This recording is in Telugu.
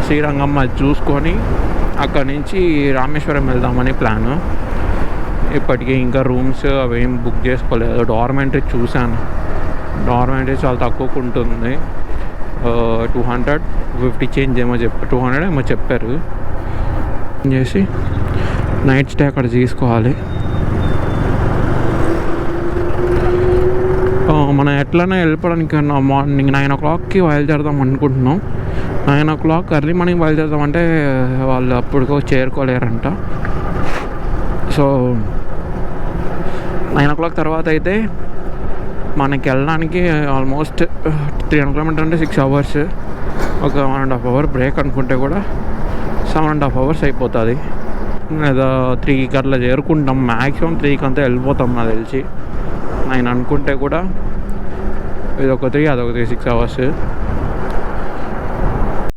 శ్రీరంగం అది చూసుకొని అక్కడి నుంచి రామేశ్వరం వెళ్దామని ప్లాను. ఇప్పటికీ ఇంకా రూమ్స్ అవేం బుక్ చేసుకోలేదు. డార్మెంటరీ చూశాను, డార్మెంటరీ చాలా తక్కువకు ఉంటుంది. 250 చేంజ్ ఏమో 200 ఏమో చెప్పారు. చేసి నైట్ స్టే అక్కడ తీసుకోవాలి. మనం ఎట్లైనా వెళ్ళిపోవడానికి మార్నింగ్ 9 o'clockకి బయలుదేరదాం అనుకుంటున్నాం. 9 o'clock ఎర్లీ మార్నింగ్ బయలుదేరదామంటే వాళ్ళు అప్పటికో చేరుకోలేరంట. సో 9 o'clock తర్వాత అయితే మనకి ఆల్మోస్ట్ 300 kilometers అంటే 6 hours, ఒక 1.5 hour బ్రేక్ అనుకుంటే కూడా 7.5 hours అయిపోతుంది. లేదా 3కి అట్లా చేరుకుంటాం, మ్యాక్సిమం 3కి అంతా వెళ్ళిపోతాం నాకు తెలిసి. 9 అనుకుంటే కూడా ఇదొక 3 అదొక 6 hours.